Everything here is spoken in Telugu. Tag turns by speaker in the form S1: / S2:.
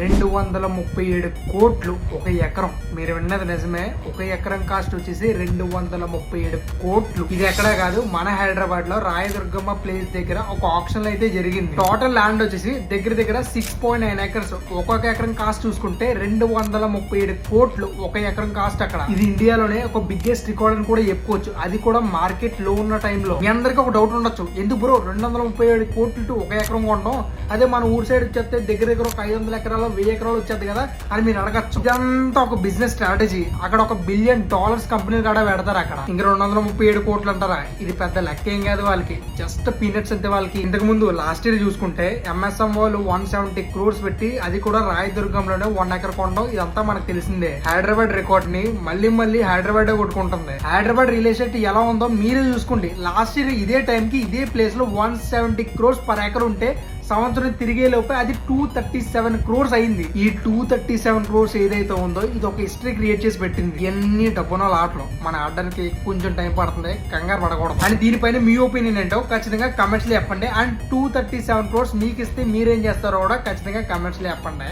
S1: 237 కోట్లు ఒక ఎకరం. మీరు విన్నది నిజమే. ఒక ఎకరం కాస్ట్ వచ్చేసి 237 కోట్లు. ఇది ఎక్కడా కాదు, మన హైదరాబాద్ లో రాయదుర్గమ్మ ప్లేస్ దగ్గర ఒక ఆప్షన్ అయితే జరిగింది. టోటల్ ల్యాండ్ వచ్చేసి దగ్గర 6.9 ఎకర్స్. ఒక్కొక్క ఎకరం కాస్ట్ చూసుకుంటే 237 కోట్లు ఒక ఎకరం కాస్ట్. అక్కడ ఇది ఇండియాలోనే ఒక బిగ్గెస్ట్ రికార్డ్ అని కూడా చెప్పుకోవచ్చు. అది కూడా మార్కెట్ లో ఉన్న టైంలో. మీ అందరికి ఒక డౌట్ ఉండొచ్చు, ఎందుకు బ్రో 237 కోట్లు ఒక ఎకరం కొనడం, అదే మన ఊరు సైడ్ వచ్చేస్తే దగ్గర ఒక 500 ఎకరాలు 1000 ఎకరాలు వచ్చేది కదా అని మీరు అడగచ్చు. ఇదంతా ఒక బిజినెస్ స్ట్రాటజీ. అక్కడ ఒక $1 బిలియన్ కంపెనీలు కూడా పెడతారు. అక్కడ ఇంకా 237 కోట్లు అంటారా, ఇది పెద్ద లెక్క ఏం కాదు వాళ్ళకి, జస్ట్ పీనట్స్ అంతే వాళ్ళకి. ఇంతకు ముందు లాస్ట్ ఇయర్ చూసుకుంటే ఎంఎస్ఎం వాళ్ళు 170 crores పెట్టి అది కూడా రాయదుర్గంలోనే 1 ఎకర్ కొనడం, ఇదంతా మనకు తెలిసిందే. హైదరాబాద్ రికార్డ్ ని మళ్ళీ హైదరాబాద్ కొట్టుకుంటుంది. హైదరాబాద్ రియల్ ఎస్టేట్ ఎలా ఉందో మీరే చూసుకోండి. లాస్ట్ ఇయర్ ఇదే టైం కి ఇదే ప్లేస్ లో 170 crores పర్ ఎకర్ ఉంటే సంవత్సరం తిరిగే లోపే అది 237 crores అయింది. ఈ 237 crores ఏదైతే ఉందో ఇది ఒక హిస్టరీ క్రియేట్ చేసి పెట్టింది. ఎన్ని డబ్బునాలు ఆటలు మన ఆడడానికి కొంచెం టైం పడుతుంది, కంగారు పడకూడదు. అండ్ దీనిపైన మీ ఒపీనియన్ ఏంటో ఖచ్చితంగా కమెంట్స్ లో చెప్పండి. అండ్ 237 crores మీకు ఇస్తే మీరేం చేస్తారో కూడా ఖచ్చితంగా కమెంట్స్ లో చెప్పండి.